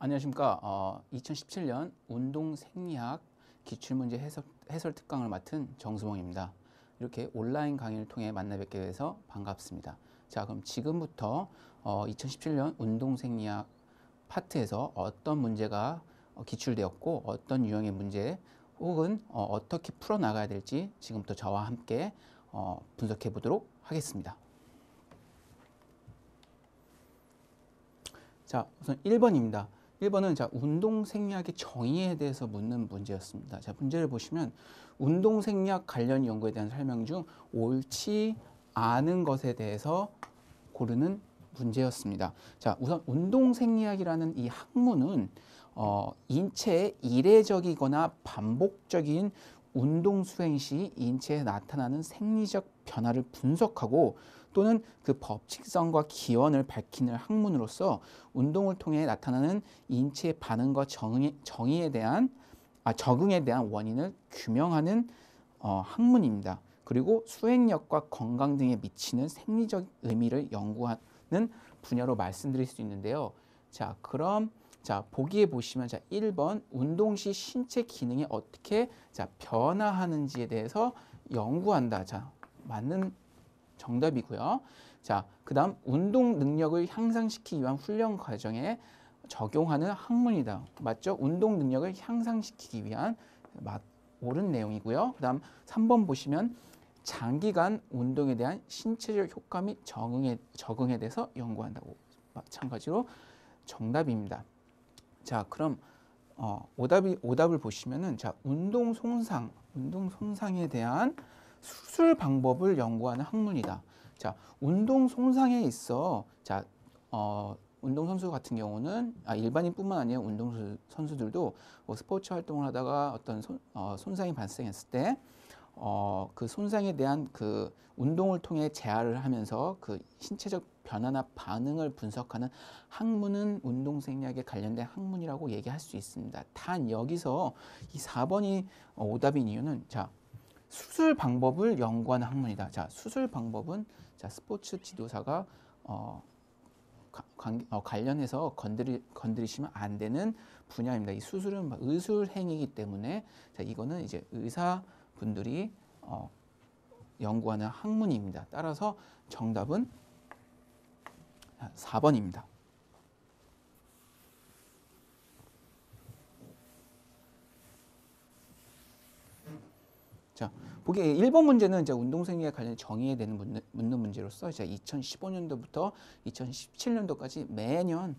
안녕하십니까. 2017년 운동생리학 기출문제 해설 특강을 맡은 정수봉입니다. 이렇게 온라인 강의를 통해 만나 뵙게 돼서 반갑습니다. 자, 그럼 지금부터 2017년 운동생리학 파트에서 어떤 문제가 기출되었고 어떤 유형의 문제 혹은 어떻게 풀어나가야 될지 지금부터 저와 함께 분석해 보도록 하겠습니다. 자, 우선 1번입니다. 1번은 운동생리학의 정의에 대해서 묻는 문제였습니다. 자, 문제를 보시면 운동생리학 관련 연구에 대한 설명 중 옳지 않은 것에 대해서 고르는 문제였습니다. 자, 우선 운동생리학이라는 이 학문은 인체의 이례적이거나 반복적인 운동 수행 시 인체에 나타나는 생리적 변화를 분석하고 또는 그 법칙성과 기원을 밝히는 학문으로서 운동을 통해 나타나는 인체의 반응과 적응에 대한 원인을 규명하는 학문입니다. 그리고 수행력과 건강 등에 미치는 생리적 의미를 연구하는 분야로 말씀드릴 수 있는데요. 자, 그럼 보기에 보시면 1번 운동 시 신체 기능이 어떻게 변화하는지에 대해서 연구한다. 자, 맞는 정답이고요. 자, 그다음 운동 능력을 향상시키기 위한 훈련 과정에 적용하는 학문이다. 맞죠? 운동 능력을 향상시키기 위한 옳은 내용이고요. 그다음 3번 보시면 장기간 운동에 대한 신체적 효과 및 적응에 대해서 연구한다고. 마찬가지로 정답입니다. 자, 그럼 오답을 보시면은 운동 손상에 대한 수술 방법을 연구하는 학문이다. 자, 운동 손상에 있어 운동선수 같은 경우는 일반인뿐만 아니라 운동선수들도 스포츠 활동을 하다가 어떤 손상이 발생했을 때 그 손상에 대한 그 운동을 통해 재활을 하면서 그 신체적 변화나 반응을 분석하는 학문은 운동생리학에 관련된 학문이라고 얘기할 수 있습니다. 단 여기서 이 4번이 오답인 이유는 수술 방법을 연구하는 학문이다. 자, 수술 방법은 스포츠 지도사가 관련해서 건드리시면 안 되는 분야입니다. 이 수술은 의술 행위이기 때문에 이거는 이제 의사분들이 연구하는 학문입니다. 따라서 정답은 4번입니다. 자, 보기 1번 문제는 운동생리학 관련 정의에 대한 묻는 문제로서 2015년도부터 2017년도까지 매년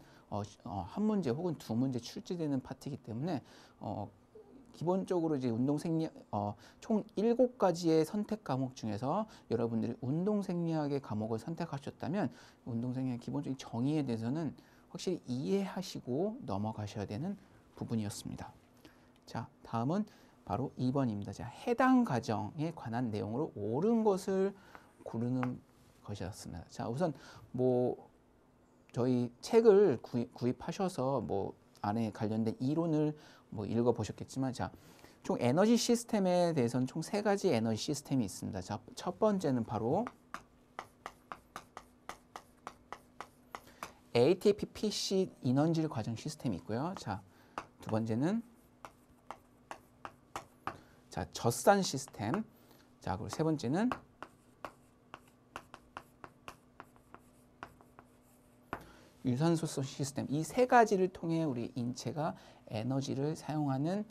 한 문제 혹은 두 문제 출제되는 파트이기 때문에 기본적으로 이제 운동생리학 총 7가지의 선택 과목 중에서 여러분들이 운동생리학의 과목을 선택하셨다면 운동생리학 기본적인 정의에 대해서는 확실히 이해하시고 넘어가셔야 되는 부분이었습니다. 자, 다음은 바로 2번입니다. 해당 과정에 관한 내용으로 옳은 것을 고르는 것이었습니다. 자, 우선 저희 책을 구입하셔서 안에 관련된 이론을 읽어보셨겠지만 총 에너지 시스템에 대해서는 총 3가지 에너지 시스템이 있습니다. 자, 첫 번째는 바로 ATP-PC 인원질 과정 시스템이 있고요. 자, 두 번째는 젖산 시스템. 자, 그리고 세 번째는 유산소 시스템. 이 3가지를 통해 우리 인체가 에너지를 사용하는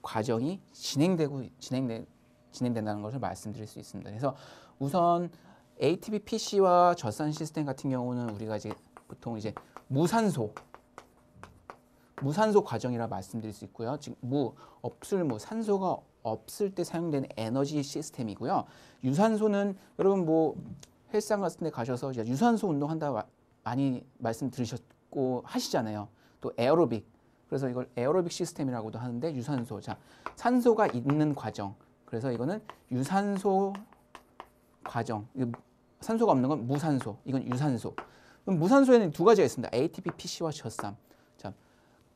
과정이 진행된다는 것을 말씀드릴 수 있습니다. 그래서 우선 ATP-PC와 젖산 시스템 같은 경우는 우리가 보통 무산소 과정이라 말씀드릴 수 있고요. 즉 산소가 없을 때 사용되는 에너지 시스템이고요. 유산소는 여러분 헬스장 같은 데 가셔서 유산소 운동한다 많이 말씀 들으셨고 하시잖아요. 또 에어로빅. 그래서 이걸 에어로빅 시스템이라고도 하는데 유산소. 산소가 있는 과정. 그래서 이거는 유산소 과정. 산소가 없는 건 무산소. 이건 유산소. 그럼 무산소에는 2가지가 있습니다. ATP-PC와 젖산.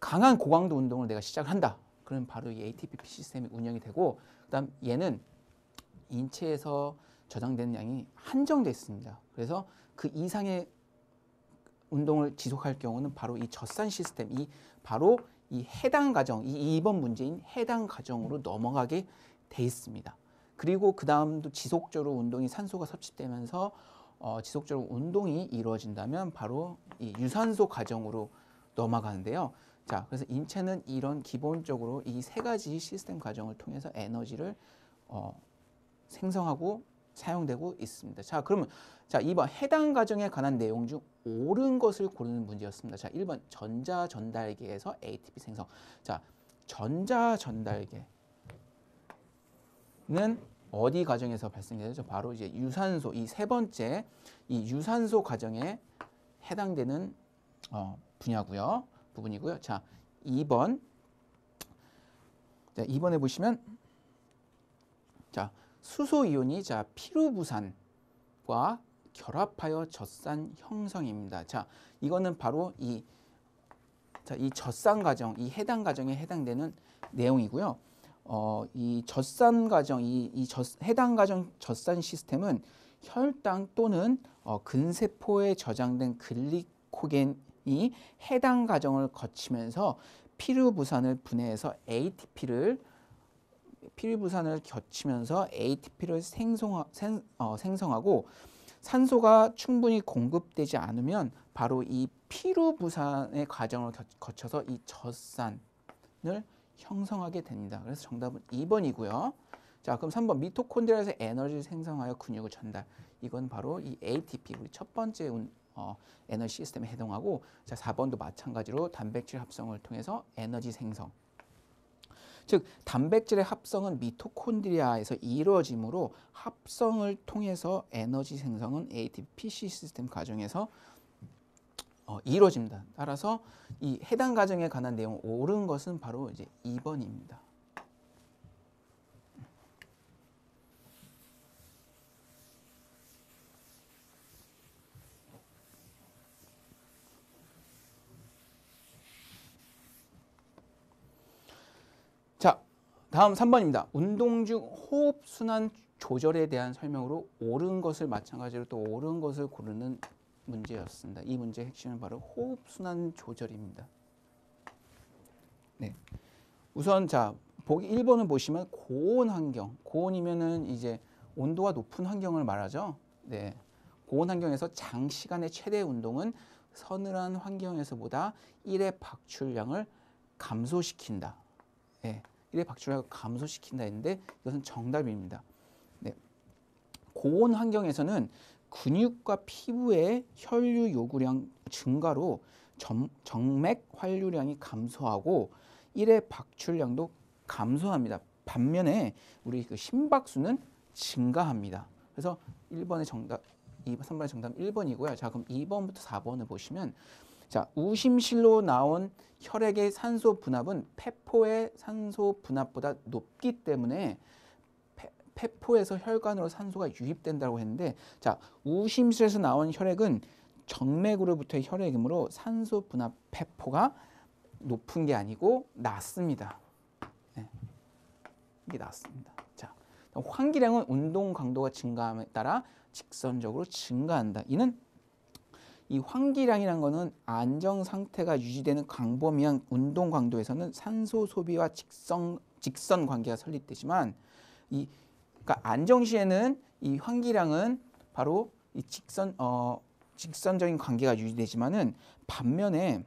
강한 고강도 운동을 내가 시작을 한다. 그럼 바로 이 ATP-PC 시스템이 운영이 되고, 그다음 얘는 인체에서 저장되는 양이 한정되어 있습니다. 그래서 그 이상의 운동을 지속할 경우는 바로 이 젖산 시스템, 바로 이 해당 가정, 이 2번 문제인 해당 가정으로 넘어가게 돼 있습니다. 그리고 그 다음도 지속적으로 운동이 산소가 섭취되면서 지속적으로 운동이 이루어진다면 바로 이 유산소 가정으로 넘어가는데요. 자, 그래서 인체는 이런 기본적으로 이 세 가지 시스템 과정을 통해서 에너지를 생성하고 사용되고 있습니다. 자, 그러면 자, 2번 해당 과정에 관한 내용 중 옳은 것을 고르는 문제였습니다. 자, 1번 전자 전달계에서 ATP 생성. 자, 전자 전달계는 어디 과정에서 발생되죠? 바로 이제 유산소, 이 세 번째 이 유산소 과정에 해당되는 분야고요. 부분이고요. 자, 2번. 자, 2번에 보시면 자, 수소 이온이 자, 피루부산과 결합하여 젖산 형성입니다. 자, 이거는 바로 이 젖산 과정, 이 해당 과정에 해당되는 내용이고요. 이 젖산 과정, 해당 과정 젖산 시스템은 혈당 또는 근세포에 저장된 글리코겐이 해당 과정을 거치면서 피루부산을 분해해서 피루부산을 거치면서 ATP를 생성하고 산소가 충분히 공급되지 않으면 바로 이 피루부산의 과정을 거쳐서 이 젖산을 형성하게 됩니다. 그래서 정답은 2번이고요. 자, 그럼 3번 미토콘드리아에서 에너지를 생성하여 근육을 전달. 이건 바로 이 ATP, 우리 첫 번째 에너지 시스템에 해당하고, 자, 4번도 마찬가지로 단백질 합성을 통해서 에너지 생성. 즉 단백질의 합성은 미토콘드리아에서 이루어지므로 합성을 통해서 에너지 생성은 ATP 시스템 과정에서 이루어집니다. 따라서 이 해당 과정에 관한 내용 옳은 것은 바로 이제 2번입니다. 자, 다음 3번입니다. 운동 중 호흡 순환 조절에 대한 설명으로 옳은 것을 마찬가지로 또 옳은 것을 고르는 문제였습니다. 이 문제의 핵심은 바로 호흡 순환 조절입니다. 네. 우선 자, 보기 1번을 보시면 고온 환경. 고온이면은 이제 온도가 높은 환경을 말하죠. 네. 고온 환경에서 장시간의 최대 운동은 서늘한 환경에서보다 1의 박출량을 감소시킨다. 네. 1의 박출량을 감소시킨다 했는데 이것은 정답입니다. 네. 고온 환경에서는 근육과 피부의 혈류 요구량 증가로 정맥 활류량이 감소하고 1의 박출량도 감소합니다. 반면에 우리 그 심박수는 증가합니다. 그래서 1번의 정답, 3번의 정답 1번이고요. 자, 그럼 2번부터 4번을 보시면 자, 우심실로 나온 혈액의 산소 분압은 폐포의 산소 분압보다 높기 때문에 폐포에서 혈관으로 산소가 유입된다고 했는데, 자, 우심실에서 나온 혈액은 정맥으로부터의 혈액이므로 산소 분압 폐포가 높은 게 아니고 낮습니다. 네. 이게 낮습니다. 자, 환기량은 운동 강도가 증가함에 따라 직선적으로 증가한다. 이는 이 환기량이라는 것은 안정 상태가 유지되는 광범위한 운동 강도에서는 산소 소비와 직선 관계가 설립되지만 그러니까 안정 시에는 이 환기량은 바로 이 직선적인 관계가 유지되지만은 반면에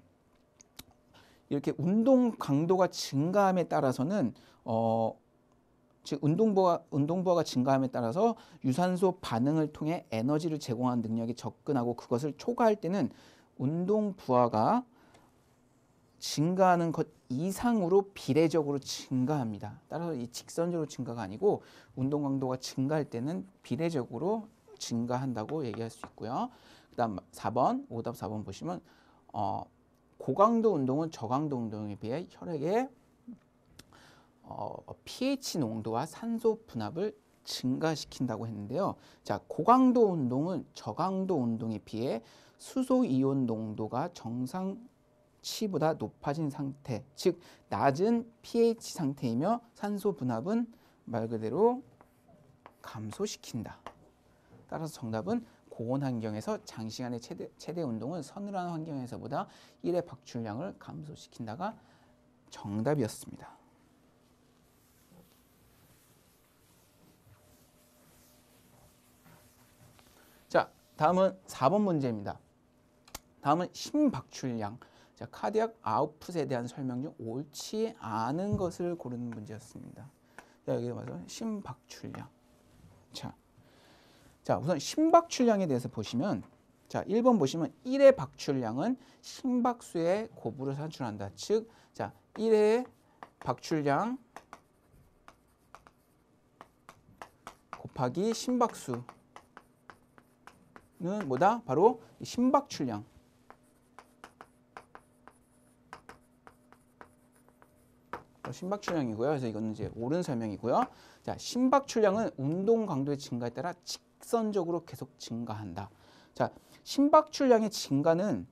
이렇게 운동 강도가 증가함에 따라서는 즉 운동부하가 증가함에 따라서 유산소 반응을 통해 에너지를 제공하는 능력에 접근하고 그것을 초과할 때는 운동부하가 증가하는 것 이상으로 비례적으로 증가합니다. 따라서 이 직선적으로 증가가 아니고 운동 강도가 증가할 때는 비례적으로 증가한다고 얘기할 수 있고요. 그다음 4번, 오답 4번 보시면 고강도 운동은 저강도 운동에 비해 혈액의 pH 농도와 산소 분압을 증가시킨다고 했는데요. 자, 고강도 운동은 저강도 운동에 비해 수소 이온 농도가 정상치보다 높아진 상태, 즉 낮은 pH 상태이며 산소 분압은 말 그대로 감소시킨다. 따라서 정답은 고온 환경에서 장시간의 체대 운동은 서늘한 환경에서보다 1의 박출량을 감소시킨다가 정답이었습니다. 자, 다음은 4번 문제입니다. 다음은 심박출량. 자, 카디악 아웃풋에 대한 설명 중 옳지 않은 것을 고르는 문제였습니다. 자, 여기 봐서 심박출량. 자, 우선 심박출량에 대해서 보시면, 자, 1번 보시면 1의 박출량은 심박수의 곱으로 산출한다. 즉, 자, 1의 박출량 곱하기 심박수는 뭐다? 바로 심박출량. 심박출량이고요. 그래서 이거는 이제 옳은 설명이고요. 자, 심박출량은 운동 강도의 증가에 따라 직선적으로 계속 증가한다. 자, 심박출량의 증가는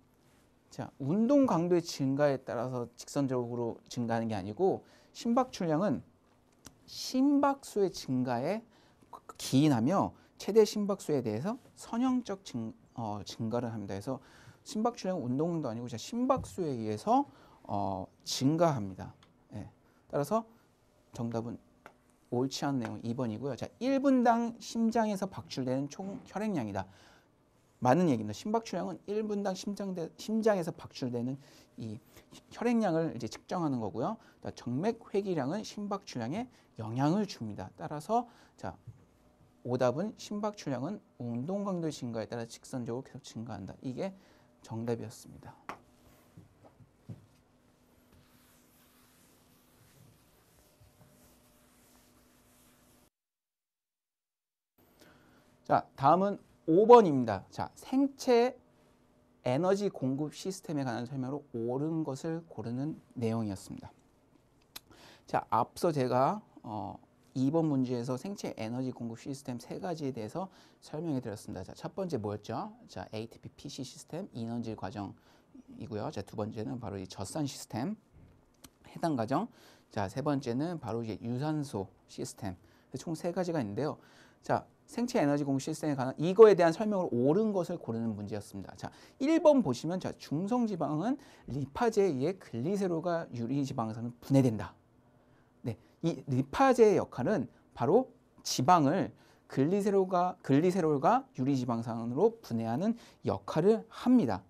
자, 운동 강도의 증가에 따라서 직선적으로 증가하는 게 아니고 심박출량은 심박수의 증가에 기인하며 최대 심박수에 대해서 선형적 증가를 합니다. 그래서 심박출량은 운동도 아니고 심박수에 의해서 증가합니다. 예. 따라서 정답은 옳지 않은 내용 2번이고요. 자, 1분당 심장에서 박출되는 총 혈액량이다. 맞는 얘기입니다. 심박출량은 1분당 심장에서 박출되는 이 혈액량을 이제 측정하는 거고요. 정맥 회기량은 심박출량에 영향을 줍니다. 따라서 자, 오답은 심박출량은 운동 강도의 증가에 따라 직선적으로 계속 증가한다. 이게 정답이었습니다. 자, 다음은 5번입니다. 자, 생체 에너지 공급 시스템에 관한 설명으로 옳은 것을 고르는 내용이었습니다. 자, 앞서 제가 2번 문제에서 생체 에너지 공급 시스템 3가지에 대해서 설명해 드렸습니다. 자, 첫 번째 뭐였죠? 자, ATP PC 시스템 인원질 과정이고요. 자, 두 번째는 바로 이 젖산 시스템 해당 과정. 자, 세 번째는 바로 이제 유산소 시스템. 총 3가지가 있는데요. 자, 생체 에너지 공급 시스템에 관한 이거에 대한 설명을 옳은 것을 고르는 문제였습니다. 자, 1번 보시면 자, 중성지방은 리파제에 의해 글리세롤과 유리지방산으로 분해된다. 네, 이 리파제의 역할은 바로 지방을 글리세롤과 유리지방산으로 분해하는 역할을 합니다.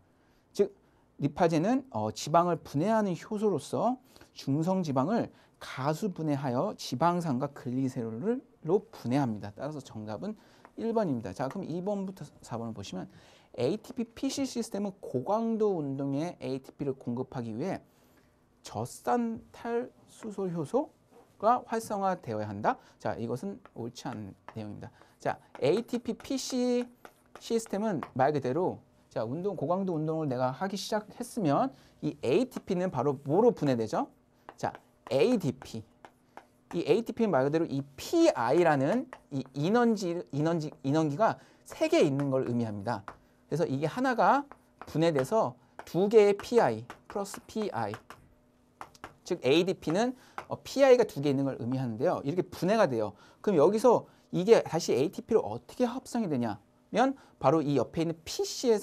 즉, 리파제는 지방을 분해하는 효소로서 중성지방을 가수분해하여 지방산과 글리세롤로 분해합니다. 따라서 정답은 1번입니다. 자, 그럼 2번부터 4번을 보시면 ATP PC 시스템은 고강도 운동에 ATP를 공급하기 위해 젖산 탈수소 효소가 활성화되어야 한다. 자, 이것은 옳지 않은 내용입니다. 자, ATP PC 시스템은 말 그대로 자, 고강도 운동을 내가 하기 시작했으면 이 ATP는 바로 뭐로 분해되죠? 자, ADP. 이 ATP는 말 그대로 이 PI라는 이 인원기가 3개 있는 걸 의미합니다. 그래서 이게 하나가 분해돼서 2개의 PI 플러스 PI. 즉 ADP는 PI가 2개 있는 걸 의미하는데요. 이렇게 분해가 돼요. 그럼 여기서 이게 다시 ATP로 어떻게 합성이 되냐면 바로 이 옆에 있는 PC에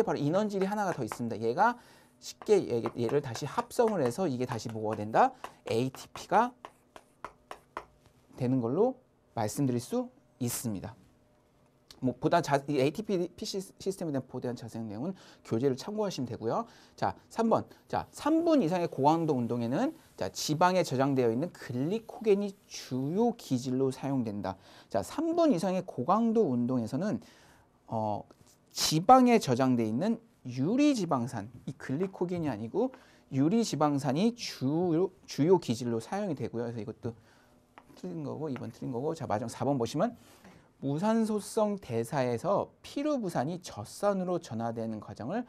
바로 인원질이 하나가 더 있습니다. 얘가 쉽게 얘를 다시 합성을 해서 이게 다시 뭐가 된다? ATP가 되는 걸로 말씀드릴 수 있습니다. 뭐 이 ATP PC 시스템에 대한 보다한 자세한 내용은 교재를 참고하시면 되고요. 자, 3번. 자, 3분 이상의 고강도 운동에는 자, 지방에 저장되어 있는 글리코겐이 주요 기질로 사용된다. 자, 3분 이상의 고강도 운동에서는 지방에 저장되어 있는 유리지방산, 이 글리코겐이 아니고 유리지방산이 주요 기질로 사용이 되고요. 그래서 이것도 틀린 거고 2번 틀린 거고. 자, 마지막 4번 보시면 무산소성 대사에서 피루부산이 젖산으로 전환되는 과정을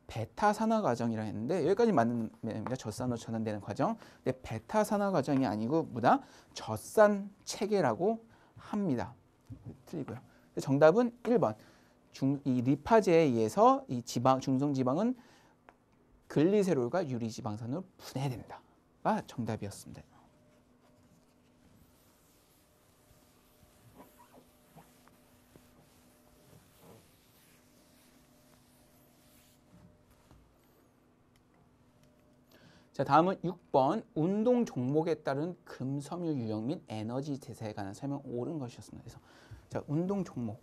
베타산화 과정이라 했는데 여기까지 맞는 내용입니다. 젖산으로 전환되는 과정. 근데 베타산화 과정이 아니고 뭐다? 젖산 체계라고 합니다. 틀리고요. 정답은 1번. 이 리파제에 의해서 이 중성지방은 글리세롤과 유리지방산으로 분해된다가 정답이었습니다. 자, 다음은 6번 운동 종목에 따른 금섬유 유형 및 에너지 대사에 관한 설명 옳은 것이었습니다. 그래서 자, 운동 종목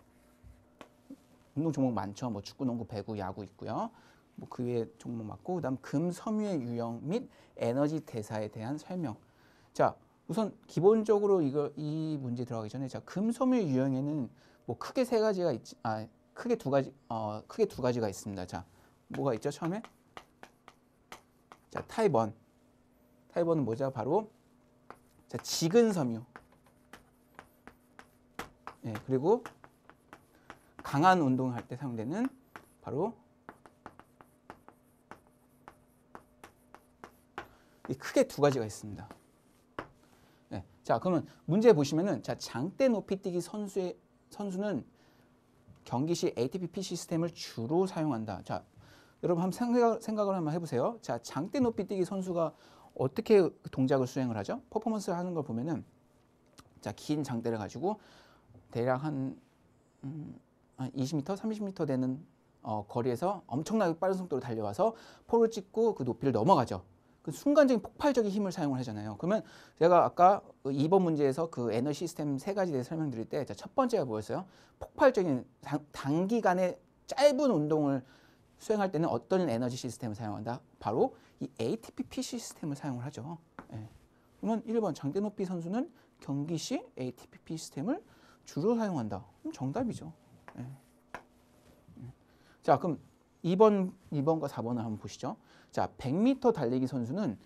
많죠. 뭐 축구, 농구, 배구, 야구 있고요. 뭐 그 외에 종목 맞고 그다음 금섬유의 유형 및 에너지 대사에 대한 설명. 자, 우선 기본적으로 이 문제 들어가기 전에 자, 금섬유의 유형에는 뭐 크게 세 가지가 있지. 크게 두 가지가 있습니다. 자, 뭐가 있죠? 처음에 자, 타입 1. 타입 1은 뭐죠? 바로 자, 지근섬유. 예, 그리고 강한 운동을 할 때 사용되는 바로 크게 두 가지가 있습니다. 네, 자, 그러면 문제 보시면은 자, 장대 높이뛰기 선수는 경기 시 ATP 시스템을 주로 사용한다. 자, 여러분 한번 생각을 한번 해보세요. 자, 장대 높이뛰기 선수가 어떻게 동작을 수행을 하죠? 퍼포먼스를 하는 걸 보면은 자, 긴 장대를 가지고 대략 한 20m, 30m 되는 거리에서 엄청나게 빠른 속도로 달려와서 폴을 찍고 그 높이를 넘어가죠. 그 순간적인 폭발적인 힘을 사용을 하잖아요. 그러면 제가 아까 2번 문제에서 그 에너지 시스템 세 가지에 대해서 설명드릴 때 첫 번째가 뭐였어요? 폭발적인 단기간에 짧은 운동을 수행할 때는 어떤 에너지 시스템을 사용한다? 바로 이 ATP 시스템을 사용을 하죠. 예. 그러면 1번 장대 높이 선수는 경기 시 ATP 시스템을 주로 사용한다. 그럼 정답이죠. 예. 자, 그럼 2번과 4번을 한번 보시죠. 자, 100m 달리기 선수는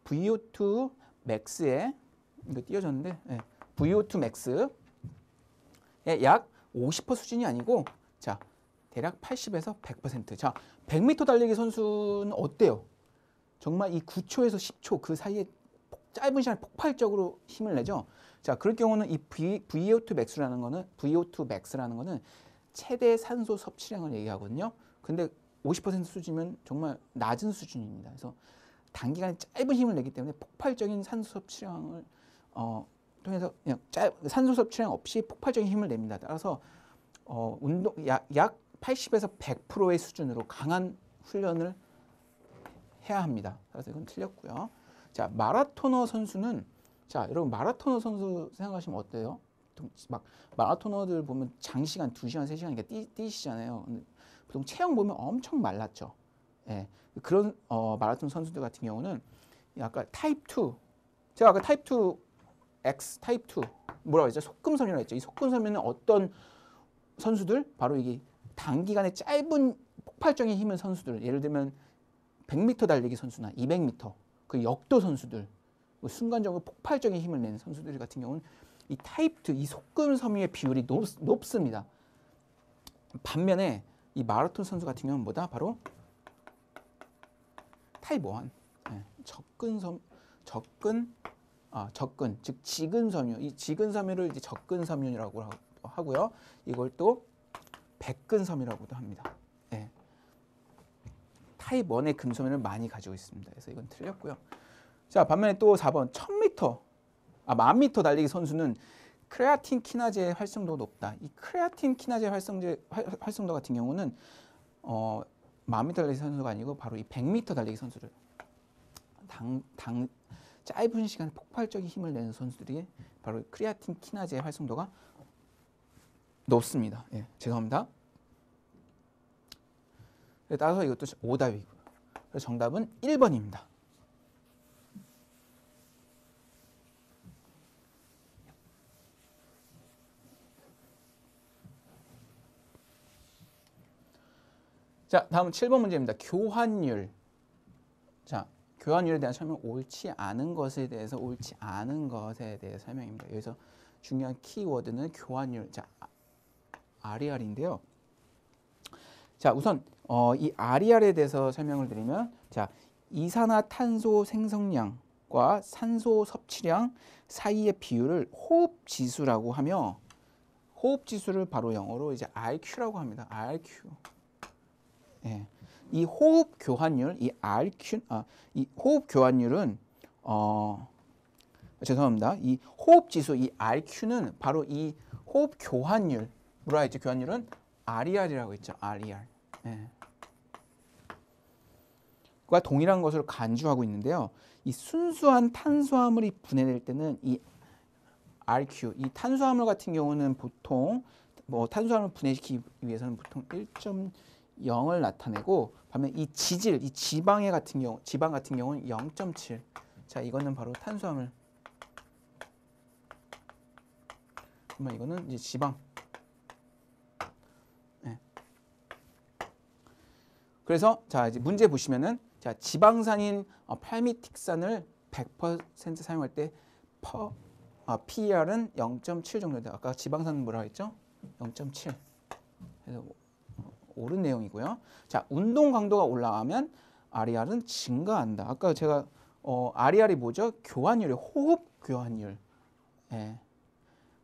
VO2 max에 이거 띄어졌는데 VO2 max의 약 50% 수준이 아니고 자, 대략 80에서 100%. 자, 100m 달리기 선수는 어때요? 정말 이 9초에서 10초 그 사이에 짧은 시간에 폭발적으로 힘을 내죠. 자, 그럴 경우는 이 VO2 max라는 거는 최대 산소 섭취량을 얘기하거든요. 근데 50% 수준이면 정말 낮은 수준입니다. 그래서 단기간에 짧은 힘을 내기 때문에 폭발적인 산소 섭취량을 통해서 그냥 산소 섭취량 없이 폭발적인 힘을 냅니다. 따라서 운동 약 80에서 100%의 수준으로 강한 훈련을 해야 합니다. 그래서 이건 틀렸고요. 자, 마라토너 선수는 자, 여러분 마라토너 선수 생각하시면 어때요? 막 마라토너들 보면 장시간 2시간, 3시간 이렇게 뛰시잖아요. 보통 체형 보면 엄청 말랐죠. 예. 그런 마라톤 선수들 같은 경우는 아까 타입 2 제가 아까 타입 2 X, 타입 2 뭐라고 했죠? 속금섬유라고 했죠. 이 속금섬유는 어떤 선수들? 바로 이게 단기간에 짧은 폭발적인 힘의 선수들. 예를 들면 100m 달리기 선수나 200m 그 역도 선수들 순간적으로 폭발적인 힘을 내는 선수들 같은 경우는 이 타입 2, 이 속금섬유의 비율이 높습니다. 반면에 이 마라톤 선수 같은 경우는 뭐다? 바로 타입 1, 접근, 즉 지근섬유, 이 지근섬유를 이제 접근섬유라고 하고요. 이걸 또 백근섬유라고도 합니다. 예. 타입 1의 금섬유를 많이 가지고 있습니다. 그래서 이건 틀렸고요. 자, 반면에 또 4번 1000m 달리기 선수는 크레아틴 키나제의 활성도가 높다. 이 크레아틴 키나제 활성도 같은 경우는 1000m 달리기 선수가 아니고 바로 이 100m 달리기 선수들 짧은 시간에 폭발적인 힘을 내는 선수들이 바로 크레아틴 키나제의 활성도가 높습니다. 예, 죄송합니다. 따라서 이것도 오답이고요. 그래서 정답은 1번입니다. 자, 다음은 7번 문제입니다. 교환율. 자, 교환율에 대한 설명, 옳지 않은 것에 대해서 설명입니다. 여기서 중요한 키워드는 교환율. 자, RER인데요. 자, 우선 이 RER에 대해서 설명을 드리면, 자, 이산화탄소 생성량과 산소 섭취량 사이의 비율을 호흡 지수라고 하며, 호흡 지수를 바로 영어로 이제 RQ라고 합니다. RQ. 예. 이 호흡 교환율, 이 호흡 교환율은 죄송합니다. 이 호흡 지수, 이 RQ는 바로 이 호흡 교환율, 뭐라 했죠? 교환율은 RER이라고 했죠. RER. 예. 동일한 것으로 간주하고 있는데요. 이 순수한 탄수화물이 분해될 때는 이 RQ, 이 탄수화물 같은 경우는 보통 뭐 탄수화물 분해시키기 위해서는 보통 1.0을 나타내고, 반면 이 지질, 이 지방 같은 경우는 0.7. 자, 이거는 바로 탄수화물. 그러면 이거는 이제 지방. 네. 그래서 자, 이제 문제 보시면은 자, 지방산인 팔미틱산을 100% 사용할 때 PER은 0.7 정도다. 아까 지방산은 뭐라 했죠? 0.7. 그래서 옳은 내용이고요. 자, 운동 강도가 올라가면 RER은 증가한다. 아까 제가 RER이 뭐죠? 교환율이 호흡 교환율. 예.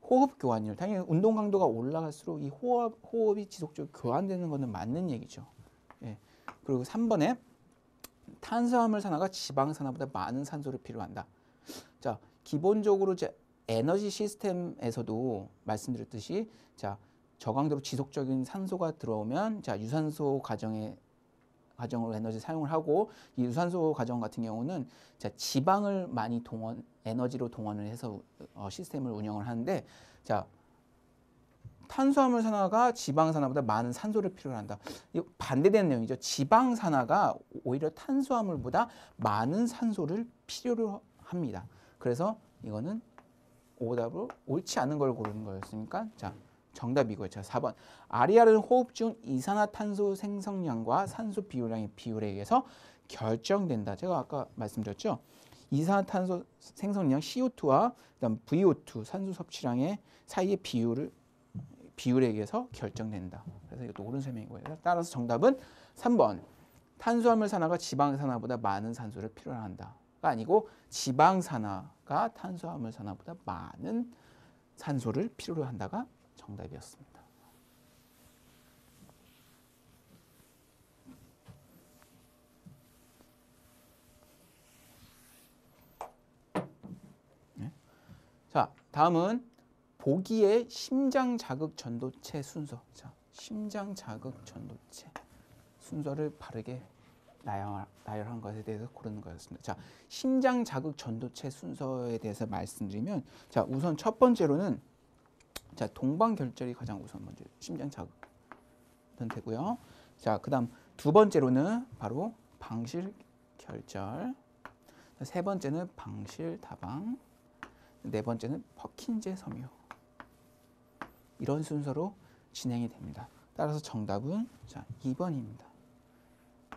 호흡 교환율. 당연히 운동 강도가 올라갈수록 이 호흡이 지속적으로 교환되는 것은 맞는 얘기죠. 예. 그리고 3번에 탄수화물 산화가 지방 산화보다 많은 산소를 필요한다. 자, 기본적으로 이제 에너지 시스템에서도 말씀드렸듯이 자, 저강도로 지속적인 산소가 들어오면 자, 유산소 과정으로 에너지 사용을 하고, 이 유산소 과정 같은 경우는 자, 지방을 많이 에너지로 동원을 해서 시스템을 운영을 하는데, 자, 탄수화물 산화가 지방 산화보다 많은 산소를 필요로 한다. 이 반대되는 내용이죠. 지방 산화가 오히려 탄수화물보다 많은 산소를 필요로 합니다. 그래서 이거는 오답으로 옳지 않은 걸 고르는 거였으니까 자, 정답이고요. 자, 4번. RER은 호흡 중 이산화탄소 생성량과 산소 비율량의 비율에 의해서 결정된다. 제가 아까 말씀드렸죠. 이산화탄소 생성량 CO2와 그다음 VO2 산소 섭취량의 사이의 비율에 의해서 결정된다. 그래서 이것도 옳은 설명이고요. 따라서 정답은 3번. 탄수화물 산화가 지방 산화보다 많은 산소를 필요로 한다가 아니고 지방 산화가 탄수화물 산화보다 많은 산소를 필요로 한다가 정답이었습니다. 네. 자, 다음은 보기의 심장 자극 전도체 순서. 자, 심장 자극 전도체 순서를 바르게 나열한 것에 대해서 고르는 거였습니다. 자, 심장 자극 전도체 순서에 대해서 말씀드리면, 자, 우선 첫 번째로는 자, 동방결절이 가장 우선 먼저 심장 자극은 되고요. 자, 그다음 두 번째로는 바로 방실결절, 세 번째는 방실다방, 네 번째는 퍼킨제 섬유. 이런 순서로 진행이 됩니다. 따라서 정답은 자, 2번입니다.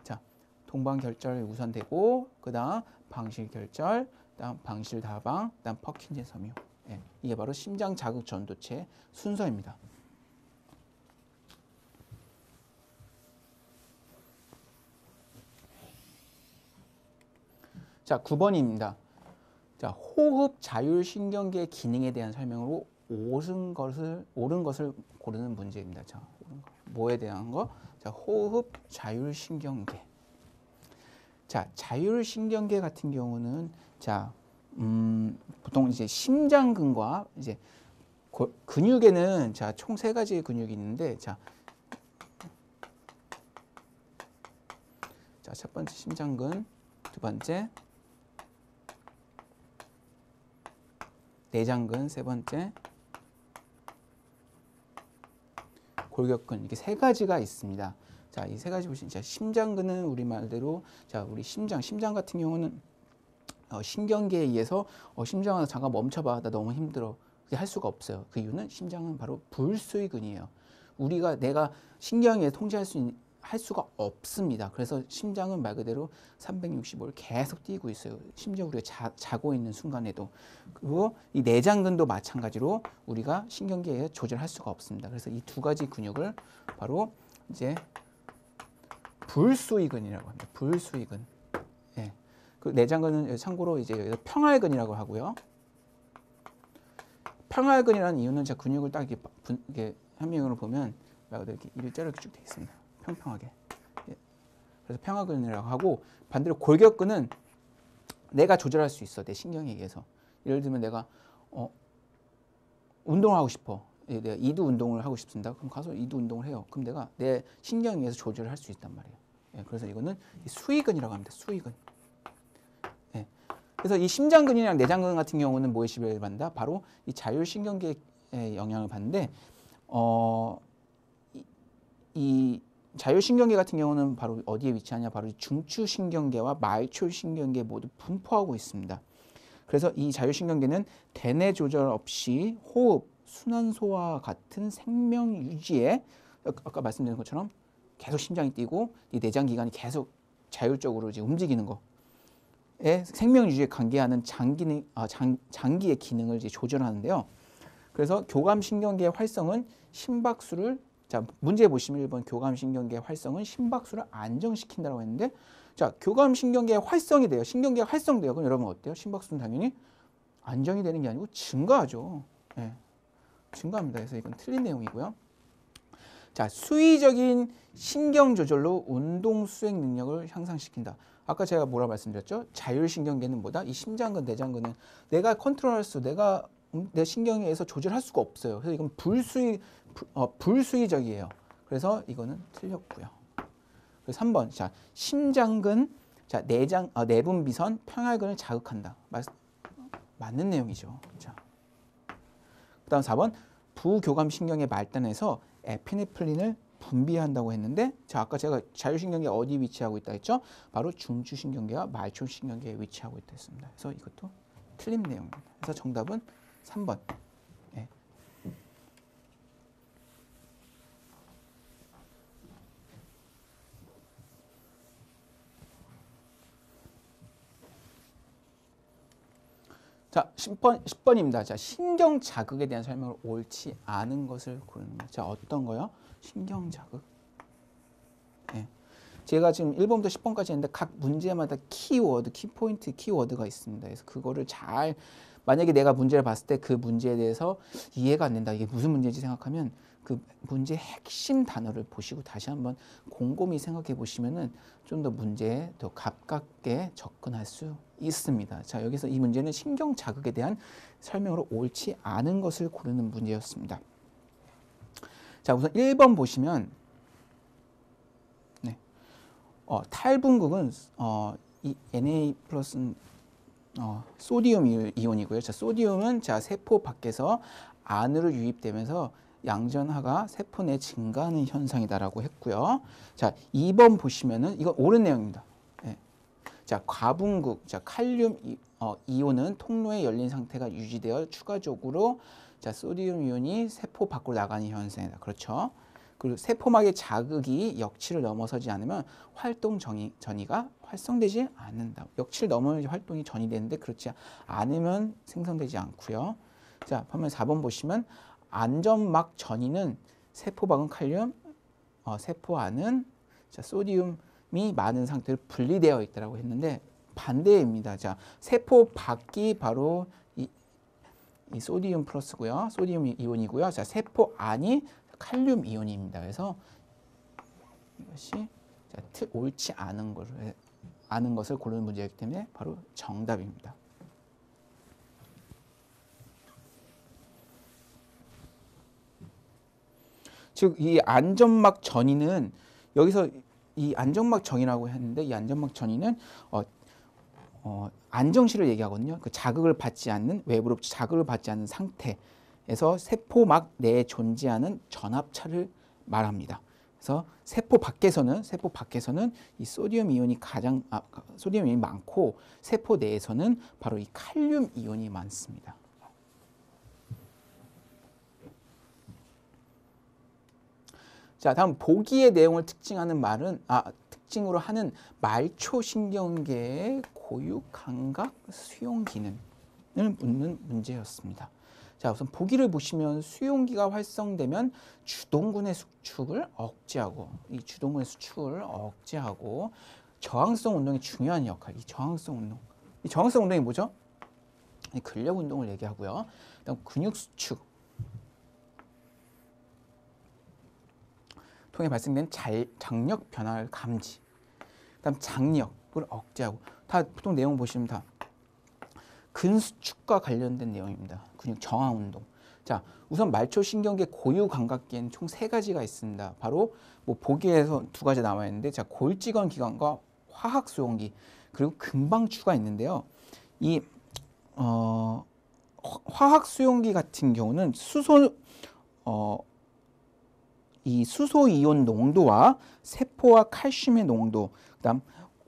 자, 동방결절 우선되고 그다음 방실결절, 그다음 방실다방, 그다음 퍼킨제 섬유. 예, 이게 바로 심장 자극 전도체 순서입니다. 자, 9번입니다. 자, 호흡 자율신경계 기능에 대한 설명으로 옳은 것을 고르는 문제입니다. 자, 뭐에 대한 거? 자, 호흡 자율신경계. 자, 자율신경계 같은 경우는 자, 보통 이제 심장근과 이제 근육에는 자, 총 세 가지의 근육이 있는데 자, 첫 번째 심장근, 두 번째 내장근, 세 번째 골격근, 이렇게 세 가지가 있습니다. 자, 이 세 가지 보시면 자, 심장근은 우리 말대로 자, 우리 심장 같은 경우는 신경계에 의해서 심장아 잠깐 멈춰봐, 나 너무 힘들어, 할 수가 없어요. 그 이유는 심장은 바로 불수의근이에요. 내가 신경에 통제할 할 수가 없습니다. 그래서 심장은 말 그대로 365를 계속 뛰고 있어요. 심지어 우리가 자고 있는 순간에도. 그리고 이 내장근도 마찬가지로 우리가 신경계에 의해 조절할 수가 없습니다. 그래서 이 두 가지 근육을 바로 이제 불수의근이라고 합니다. 불수의근. 예. 그 내장근은 참고로 이제 평활근이라고 하고요. 평활근이라는 이유는 제 근육을 딱 이렇게 현미경으로 보면 이렇게 일자로 쭉 되어 있습니다. 평평하게. 예. 그래서 평활근이라고 하고, 반대로 골격근은 내가 조절할 수 있어. 내 신경에 의해서. 예를 들면 내가 운동을 하고 싶어. 예, 내가 이두 운동을 하고 싶습니다. 그럼 가서 이두 운동을 해요. 그럼 내가 내 신경에 의해서 조절을 할 수 있단 말이에요. 예, 그래서 이거는 수의근이라고 합니다. 수의근. 예. 그래서 이 심장근이랑 내장근 같은 경우는 뭐에 지배를 받는다? 바로 이 자율신경계에 영향을 받는데 이 자율신경계 같은 경우는 바로 어디에 위치하냐? 바로 중추신경계와 말초신경계 모두 분포하고 있습니다. 그래서 이 자율신경계는 대뇌 조절 없이 호흡, 순환소와 같은 생명 유지에 아까 말씀드린 것처럼 계속 심장이 뛰고 이 내장기관이 계속 자율적으로 이제 움직이는 거에 생명 유지에 관계하는 장기의 기능을 이제 조절하는데요. 그래서 교감신경계의 활성은 심박수를 자 문제 보시면 1번 교감신경계의 활성은 심박수를 안정시킨다고 했는데 자 교감신경계의 활성이 돼요. 신경계가 활성돼요. 그럼 여러분 어때요? 심박수는 당연히 안정이 되는 게 아니고 증가하죠. 네, 증가합니다. 그래서 이건 틀린 내용이고요. 자 수의적인 신경 조절로 운동 수행 능력을 향상시킨다. 아까 제가 뭐라 말씀드렸죠? 자율신경계는 뭐다? 이 심장근, 내장근은 내가 컨트롤할 수, 내 신경에 의해서 조절할 수가 없어요. 그래서 이건 불수의적이에요. 그래서 이거는 틀렸고요. 그래서 3번, 자 심장근, 자 내분비선, 평활근을 자극한다. 맞는 내용이죠. 자, 그다음 4번, 부교감신경의 말단에서 에피네프린을 분비한다고 했는데 자 아까 제가 자율신경계 어디 위치하고 있다 했죠? 바로 중추신경계와 말초신경계에 위치하고 있다 했습니다. 그래서 이것도 틀린 내용입니다. 그래서 정답은 3번. 네. 자 10번입니다. 자 신경 자극에 대한 설명을 옳지 않은 것을 고릅니다. 자 어떤 거요? 신경 자극. 네. 제가 지금 1번부터 10번까지 했는데 각 문제마다 키워드, 키포인트, 키워드가 있습니다. 그래서 그거를 잘 만약에 내가 문제를 봤을 때 그 문제에 대해서 이해가 안 된다. 이게 무슨 문제인지 생각하면 그 문제의 핵심 단어를 보시고 다시 한번 곰곰이 생각해 보시면은 좀 더 문제에 더 가깝게 접근할 수 있습니다. 자, 여기서 이 문제는 신경 자극에 대한 설명으로 옳지 않은 것을 고르는 문제였습니다. 자, 우선 1번 보시면 네. 탈분극은 이 Na 플러스는 소디움 이온이고요. 자, 소디움은 자 세포 밖에서 안으로 유입되면서 양전하가 세포 내 증가하는 현상이다라고 했고요. 자, 2번 보시면은 이건 옳은 내용입니다. 네. 자, 과분극, 자 칼륨 이온은 통로에 열린 상태가 유지되어 추가적으로 자 소디움 이온이 세포 밖으로 나가는 현상이다. 그렇죠? 그리고 세포막의 자극이 역치를 넘어서지 않으면 활동 전이가 활성되지 않는다. 역치를 넘으면 활동이 전이되는데 그렇지 않으면 생성되지 않고요. 자, 반면 4번 보시면 안전막 전이는 세포박은 칼륨, 세포 안은 자, 소디움이 많은 상태로 분리되어 있다고 했는데 반대입니다. 자, 세포 밖이 바로 이 소디움 플러스고요. 소디움 이온이고요. 자, 세포 안이 칼륨 이온입니다. 그래서 이것이 자, 옳지 않은 것을 고르는 문제이기 때문에 바로 정답입니다. 즉 이 안전막 전이는 여기서 이 안전막 전이라고 했는데 이 안전막 전이는 안정시를 얘기하거든요. 그 자극을 받지 않는 외부로 자극을 받지 않는 상태에서 세포막 내에 존재하는 전압차를 말합니다. 그래서 세포 밖에서는 이 소디움 이온이 소디움 이온이 많고 세포 내에서는 바로 이 칼륨 이온이 많습니다. 자, 다음 보기의 내용을 특징으로 하는 말초신경계의 고유 감각 수용 기능을 묻는 문제였습니다. 자, 우선 보기를 보시면 수용기가 활성되면 주동근의 수축을 억제하고 저항성 운동의 중요한 역할, 이 저항성 운동이 뭐죠? 이 근력 운동을 얘기하고요. 그다음 근육 수축 통해 발생된 장력 변화를 감지. 그다음 장력을 억제하고 다 보통 내용 보시면 다 근수축과 관련된 내용입니다. 근육 저항 운동. 자, 우선 말초신경계 고유 감각기에는 총 3가지가 있습니다. 바로 뭐 보기에서 2가지 나와 있는데, 자, 골직원 기관과 화학 수용기 그리고 금방추가 있는데요. 이 화학 수용기 같은 경우는 이 수소 이온 농도와 세포와 칼슘의 농도, 그다음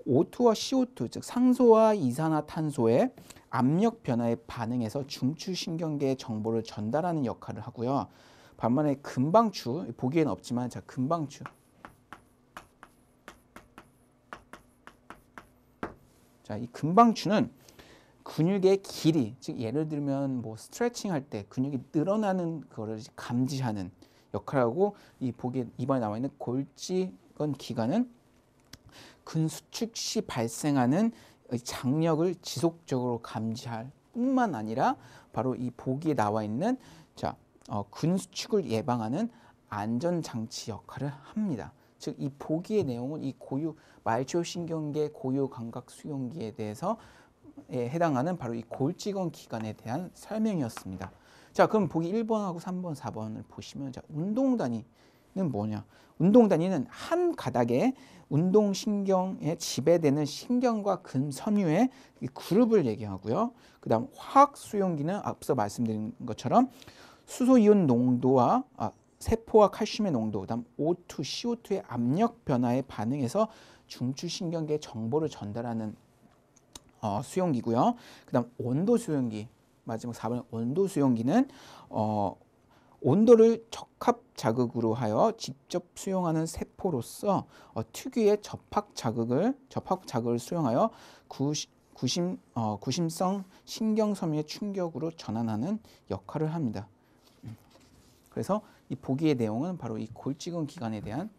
O2와 CO2, 즉 상소와 이산화탄소의 압력 변화에 반응해서 중추신경계에 정보를 전달하는 역할을 하고요. 반면에 금방추, 보기에는 없지만, 자, 금방추. 자, 이 금방추는 근육의 길이, 즉 예를 들면 뭐 스트레칭 할 때 근육이 늘어나는 거를 감지하는 역할을 하고, 이 보기에 이번에 나와 있는 골직원 기관은 근수축 시 발생하는 장력을 지속적으로 감지할 뿐만 아니라 바로 이 보기에 나와 있는 자, 근수축을 예방하는 안전장치 역할을 합니다. 즉 이 보기의 내용은 이 고유 말초신경계 고유 감각 수용기에 대해서 해당하는 바로 이 골직원 기관에 대한 설명이었습니다. 자, 그럼 보기 1번하고 3번, 4번을 보시면, 자, 운동단위는 뭐냐? 운동단위는 한 가닥에 운동신경에 지배되는 신경과 근섬유의 그룹을 얘기하고요. 그 다음 화학 수용기는 앞서 말씀드린 것처럼 수소이온 농도와 세포와 칼슘의 농도, 그 다음 O2, CO2의 압력 변화에 반응해서 중추신경계에 정보를 전달하는 수용기고요. 그 다음 온도 수용기, 마지막 4번 온도 수용기는 온도를 적합 자극으로 하여 직접 수용하는 세포로서 특유의 접합 자극을 수용하여 구심성 신경섬유의 충격으로 전환하는 역할을 합니다. 그래서 이 보기의 내용은 바로 이 골직원 기관에 대한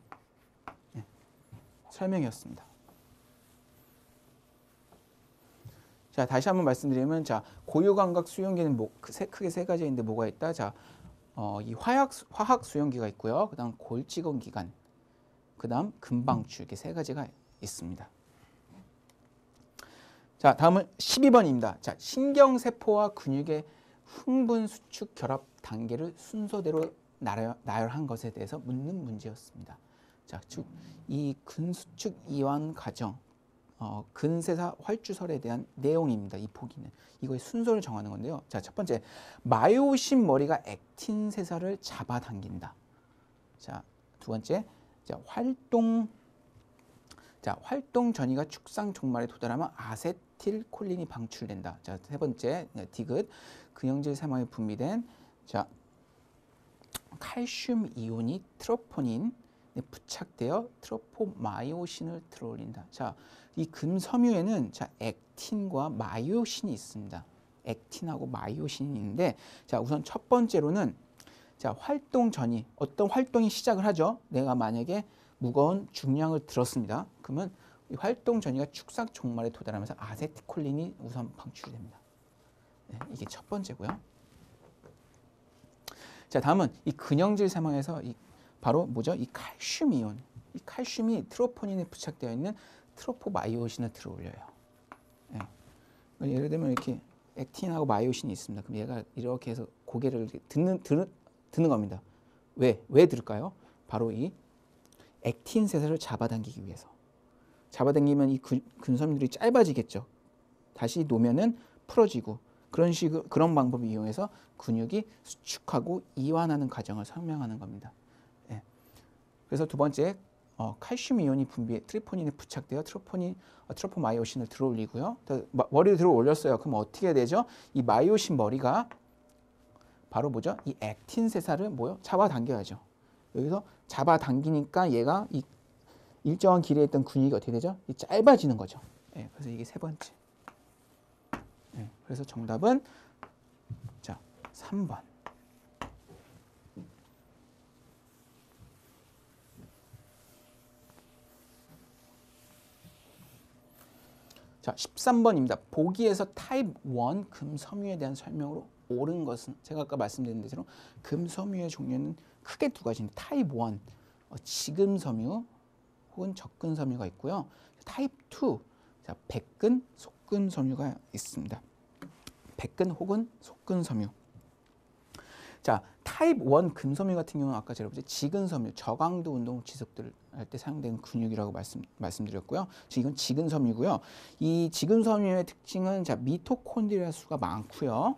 설명이었습니다. 자, 다시 한번 말씀드리면, 자, 고유감각 수용기는 크게 3가지인데 뭐가 있다? 자, 이 화학 수용기가 있고요. 그다음 골직원 기관, 그다음 금방추, 이렇게 3가지가 있습니다. 자, 다음은 12번입니다. 자, 신경세포와 근육의 흥분 수축 결합 단계를 순서대로 나열한 것에 대해서 묻는 문제였습니다. 자, 즉 이 근수축 이완 과정, 근세사 활주설에 대한 내용입니다. 이 보기는 이거의 순서를 정하는 건데요. 자, 첫 번째, 마요신 머리가 액틴 세사를 잡아당긴다. 자, 두 번째, 활동 전이가 축상 종말에 도달하면 아세틸콜린이 방출된다. 자, 세 번째, 디귿, 근형질 세마에 분비된 칼슘 이온이 트로포닌에 부착되어 트로포마이오신을 들어올린다. 자, 이 금섬유에는 액틴과 마이오신이 있습니다. 액틴하고 마이오신이 있는데, 자, 우선 첫 번째로는 활동 전이 어떤 활동이 시작을 하죠. 내가 만약에 무거운 중량을 들었습니다. 그러면 이 활동 전이가 축상 종말에 도달하면서 아세틸콜린이 우선 방출됩니다. 네, 이게 첫 번째고요. 자, 다음은 이 근형질 세망에서 바로 뭐죠? 이 칼슘 이온, 이 칼슘이 트로포닌에 부착되어 있는 트로포마이오신을 들어올려요. 네. 예를 들면 이렇게 액틴하고 마이오신이 있습니다. 그럼 얘가 이렇게 해서 고개를 드는 겁니다. 왜 들을까요? 바로 이 액틴 세사를 잡아당기기 위해서. 잡아당기면 이 근섬유들이 짧아지겠죠. 다시 놓으면은 풀어지고, 그런 방법을 이용해서 근육이 수축하고 이완하는 과정을 설명하는 겁니다. 네. 그래서 두 번째, 칼슘 이온이 트리포닌에 부착되어 트로포마이오신을 들어올리고요. 머리를 들어올렸어요. 그럼 어떻게 해야 되죠? 이 마이오신 머리가 바로 뭐죠? 이 액틴 세사를 잡아당겨야죠. 여기서 잡아당기니까 얘가 이 일정한 길이에 있던 근육이 어떻게 되죠? 짧아지는 거죠. 네, 그래서 이게 세 번째. 네, 그래서 정답은 3번. 자, 13번입니다. 보기에서 타입 1 금섬유에 대한 설명으로 옳은 것은, 제가 아까 말씀드린 대로 금섬유의 종류는 크게 2가지입니다. 타입 1, 지금섬유 혹은 적근섬유가 있고요. 타입 2, 백근, 속근섬유가 있습니다. 백근 혹은 속근섬유. 자, 타입 1 근섬유 같은 경우는 아까 제가 보죠. 지근섬유, 저강도 운동 지속될 때 사용되는 근육이라고 말씀드렸고요. 이건 지근섬유고요. 이 지근섬유의 특징은 자, 미토콘드리아 수가 많고요.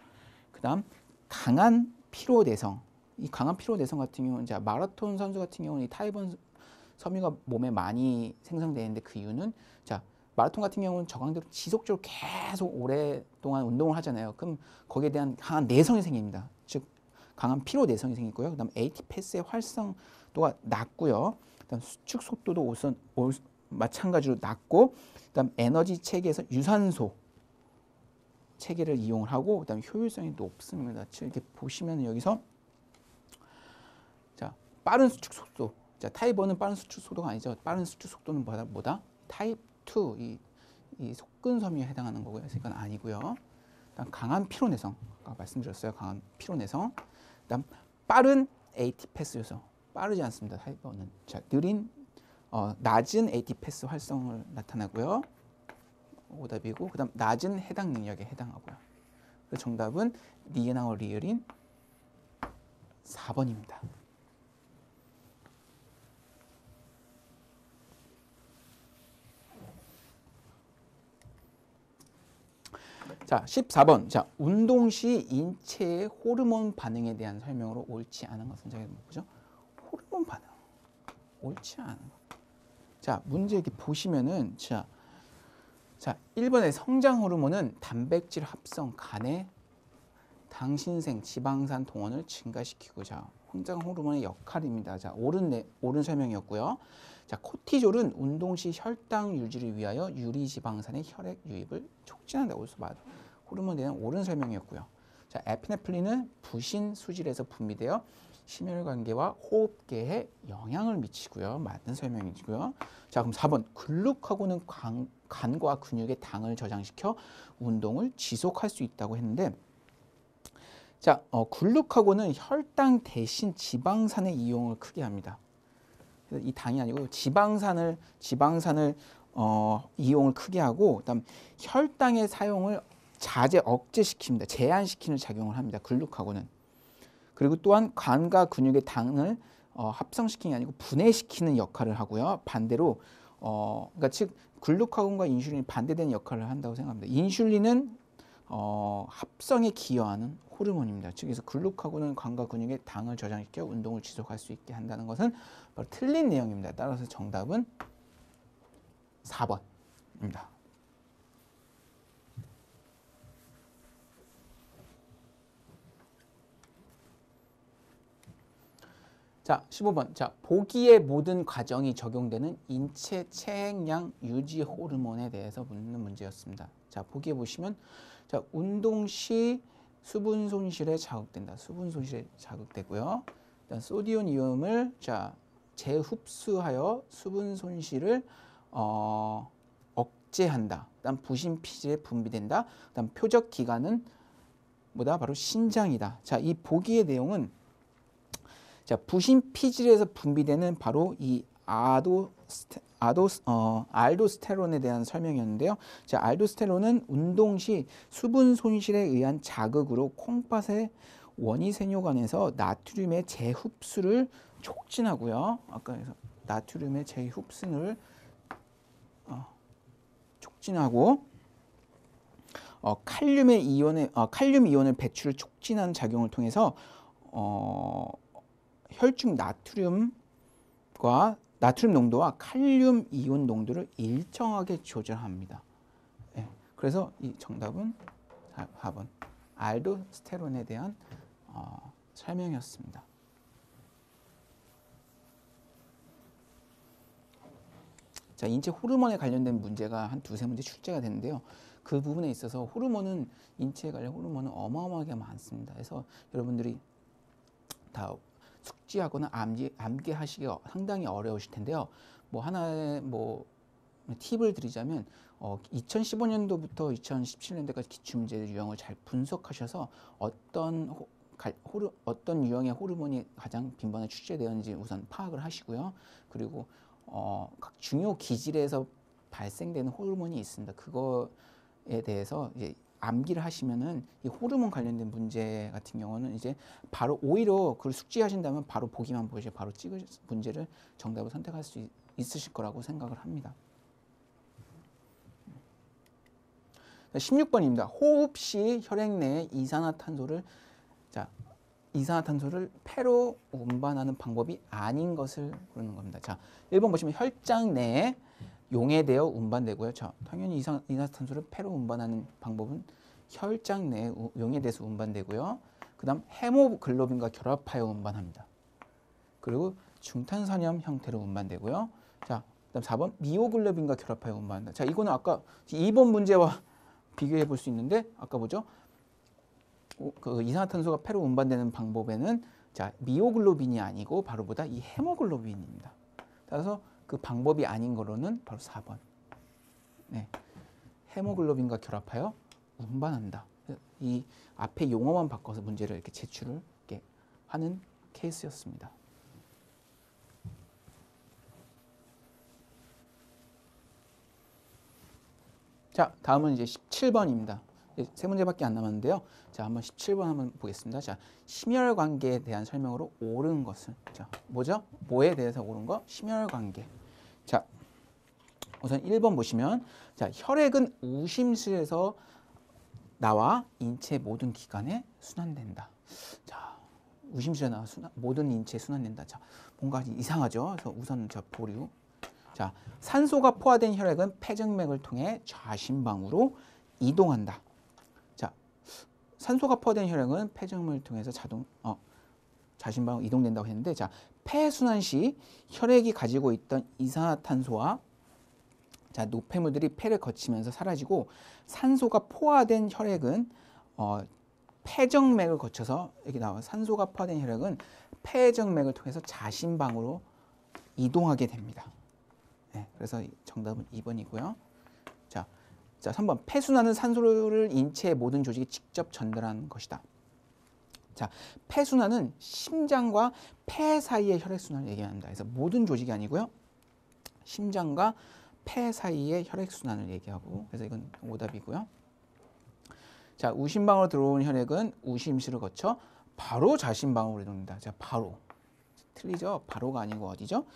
그다음 강한 피로 내성. 이 강한 피로 내성 같은 경우는 자, 마라톤 선수 같은 경우는 이 타입 1 섬유가 몸에 많이 생성되는데 그 이유는 자, 마라톤 같은 경우는 저강도로 지속적으로 계속 오랫동안 운동을 하잖아요. 그럼 거기에 대한 강한 내성이 생깁니다. 즉 강한 피로 내성이 생기고요. 그다음 ATPa스의 활성도가 낮고요. 그다음 수축 속도도 마찬가지로 낮고, 그다음 에너지 체계에서 유산소 체계를 이용을 하고, 그다음 효율성이 높습니다. 이렇게 보시면 여기서 자, 빠른 수축 속도. 자, 타입 1은 빠른 수축 속도가 아니죠. 빠른 수축 속도는 뭐다? 타입 2 이 속근섬유에 해당하는 거고요. 그래서 이건 아니고요. 그다음 강한 피로 내성. 아까 말씀드렸어요. 강한 피로 내성. 그다음 빠른 ATPa스 요소. 빠르지 않습니다. 타입 1은. 자, 낮은 ATPa스 활성을 나타나고요. 오답이고, 그다음 낮은 해당 능력에 해당하고요. 그래서 정답은 리에나오 리을인 4번입니다. 자, 14번. 자, 운동 시 인체의 호르몬 반응에 대한 설명으로 옳지 않은 것은 저기 뭐죠? 호르몬 반응. 옳지 않은 것. 자, 문제 이렇게 보시면은 자, 1번의 성장 호르몬은 단백질 합성, 간의 당신생 지방산 동원을 증가시키고, 자, 성장 호르몬의 역할입니다. 자, 옳은 설명이었고요. 자, 코티졸은 운동 시 혈당 유지를 위하여 유리지방산의 혈액 유입을 촉진한다고 해서 호르몬에 대한 옳은 설명이었고요. 자, 에피네프린은 부신 수질에서 분비되어 심혈관계와 호흡계에 영향을 미치고요. 맞는 설명이고요. 자, 그럼 4번. 글루카곤은 간과 근육의 당을 저장시켜 운동을 지속할 수 있다고 했는데, 자, 글루카곤은 혈당 대신 지방산의 이용을 크게 합니다. 이 당이 아니고 지방산을 이용을 크게 하고, 그다음 혈당의 사용을 억제시킵니다. 제한시키는 작용을 합니다. 글루카곤은. 그리고 또한 간과 근육의 당을 합성시키는 게 아니고 분해시키는 역할을 하고요. 반대로 그러니까 즉 글루카곤과 인슐린이 반대되는 역할을 한다고 생각합니다. 인슐린은 합성에 기여하는 호르몬입니다. 즉 그래서 글루카곤은 간과 근육의 당을 저장시켜 운동을 지속할 수 있게 한다는 것은 바로 틀린 내용입니다. 따라서 정답은 4번입니다. 자, 15번. 자, 보기의 모든 과정이 적용되는 인체 체액량 유지 호르몬에 대해서 묻는 문제였습니다. 자, 보기에 보시면 자, 운동 시 수분 손실에 자극된다. 수분 손실에 자극되고요. 일단 소디움 이온을 자, 재흡수하여 수분 손실을 억제한다. 그다음 부신 피질에 분비된다. 그다음 표적 기관은 뭐다? 바로 신장이다. 자, 이 보기의 내용은 자, 부신 피질에서 분비되는 바로 이 알도스테론에 대한 설명이었는데요. 자, 알도스테론은 운동 시 수분 손실에 의한 자극으로 콩팥의 원위세뇨관에서 나트륨의 재흡수를 촉진하고요. 아까 나트륨의 재흡수를 촉진하고 칼륨 이온을 배출을 촉진하는 작용을 통해서 혈중 나트륨 농도와 칼륨 이온 농도를 일정하게 조절합니다. 네, 그래서 이 정답은 4번 알도스테론에 대한 설명이었습니다. 자, 인체 호르몬에 관련된 문제가 한 두세 문제 출제가 되는데요. 그 부분에 있어서 인체에 관련 호르몬은 어마어마하게 많습니다. 그래서 여러분들이 다 숙지하거나 암기하시기가 상당히 어려우실 텐데요. 뭐 하나의 팁을 드리자면 2015년도부터 2017년도까지 기출문제 유형을 잘 분석하셔서 어떤 유형의 호르몬이 가장 빈번하게 출제되었는지 우선 파악을 하시고요. 그리고 각 중요 기질에서 발생되는 호르몬이 있습니다. 그거에 대해서 이제 암기를 하시면은 이 호르몬 관련된 문제 같은 경우는 이제 바로 오히려 그걸 숙지하신다면 바로 보기만 보시고 바로 찍으실 문제를 정답을 선택할 수 있으실 거라고 생각을 합니다. 16번입니다. 호흡 시 혈액 내에 이산화탄소를 폐로 운반하는 방법이 아닌 것을 고르는 겁니다. 자, 1번 보시면 혈장 내에 용해되어 운반되고요. 자, 당연히 이산화탄소를 폐로 운반하는 방법은 혈장 내에 용해돼서 운반되고요. 그 다음 헤모글로빈과 결합하여 운반합니다. 그리고 중탄산염 형태로 운반되고요. 자, 그 다음 4번 미오글로빈과 결합하여 운반한다. 자, 이거는 아까 2번 문제와 비교해 볼 수 있는데 아까 뭐죠? 그 이산화탄소가 폐로 운반되는 방법에는 자, 미오글로빈이 아니고 바로 보다 이 헤모글로빈입니다. 따라서 그 방법이 아닌 거로는 바로 4번. 네. 헤모글로빈과 결합하여 운반한다. 이 앞에 용어만 바꿔서 문제를 이렇게 제출을 이렇게 하는 케이스였습니다. 자, 다음은 이제 17번입니다. 세 문제밖에 안 남았는데요. 자, 한번 17번 한번 보겠습니다. 자, 심혈관계에 대한 설명으로 옳은 것은 자, 뭐죠? 뭐에 대해서 옳은 거? 심혈관계. 자, 우선 1번 보시면 자, 혈액은 우심실에서 나와 인체 모든 기관에 순환된다. 자, 우심실에 나와 모든 인체에 순환된다. 자, 뭔가 이상하죠? 그래서 우선 저 보류. 자, 산소가 포화된 혈액은 폐정맥을 통해 좌심방으로 이동한다. 자, 산소가 포화된 혈액은 폐정맥을 통해서 좌심방으로 이동된다고 했는데, 자, 폐순환 시 혈액이 가지고 있던 이산화탄소와 자, 노폐물들이 폐를 거치면서 사라지고 산소가 포화된 혈액은 폐정맥을 거쳐서 여기 나와 산소가 포화된 혈액은 폐정맥을 통해서 좌심방으로 이동하게 됩니다. 네, 그래서 정답은 2번이고요. 자, 3번 폐순환은 산소를 인체의 모든 조직에 직접 전달하는 것이다. 자, 폐순환은 심장과 폐 사이의 혈액순환을 얘기합니다. 그래서 모든 조직이 아니고요. 심장과 폐 사이의 혈액순환을 얘기하고 그래서 이건 오답이고요. 자, 우심방으로 들어온 혈액은 우심실을 거쳐 바로 좌심방으로 이동합니다. 자, 바로. 틀리죠? 바로가 아니고 어디죠?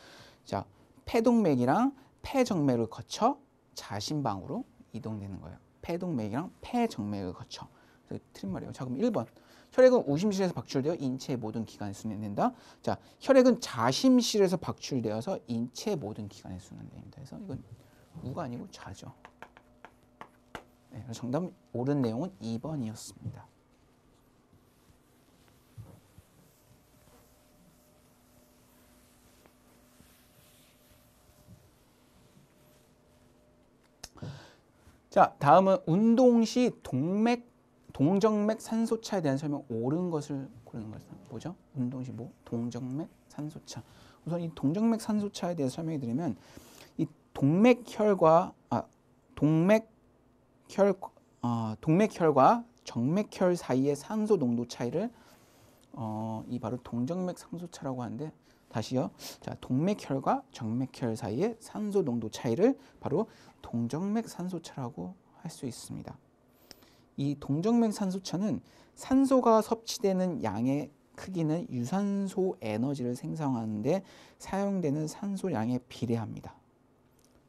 자, 폐동맥이랑 폐정맥을 거쳐 좌심방으로 이동되는 거예요. 폐동맥이랑 폐정맥을 거쳐. 틀린 말이에요. 자, 그럼 1번. 혈액은 우심실에서 박출되어 인체의 모든 기관에 순환된다. 자, 혈액은 좌심실에서 박출되어서 인체의 모든 기관에 순환됩니다. 그래서 이건 우가 아니고 좌죠. 네, 정답 옳은 내용은 2번이었습니다. 자, 다음은 운동 시 동정맥 산소차에 대한 설명 옳은 것을 고르는 것은 뭐죠? 운동 시 뭐? 동정맥 산소차. 우선 이 동정맥 산소차에 대해 설명해 드리면 이 동맥혈과 정맥혈 사이의 산소 농도 차이를 이 바로 동정맥 산소차라고 하는데 다시요. 자, 동맥혈과 정맥혈 사이의 산소 농도 차이를 바로 동정맥 산소차라고 할 수 있습니다. 이 동정맥 산소차는 산소가 섭취되는 양의 크기는 유산소 에너지를 생성하는 데 사용되는 산소량에 비례합니다.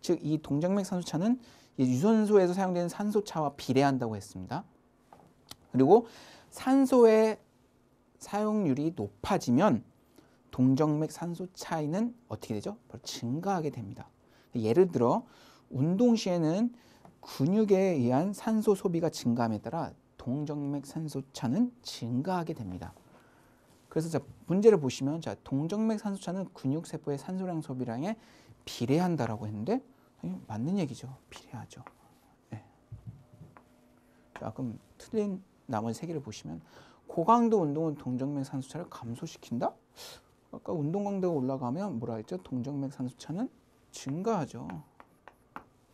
즉, 이 동정맥 산소차는 유산소에서 사용되는 산소차와 비례한다고 했습니다. 그리고 산소의 사용률이 높아지면 동정맥 산소 차이는 어떻게 되죠? 바로 증가하게 됩니다. 예를 들어 운동 시에는 근육에 의한 산소 소비가 증가함에 따라 동정맥 산소 차는 증가하게 됩니다. 그래서 자, 문제를 보시면 자, 동정맥 산소 차는 근육 세포의 산소량 소비량에 비례한다라고 했는데 맞는 얘기죠. 비례하죠. 네. 자, 그럼 틀린 나머지 세 개를 보시면 고강도 운동은 동정맥 산소차를 감소시킨다? 아까 운동 강도가 올라가면 뭐라 했죠? 동정맥 산소차는 증가하죠.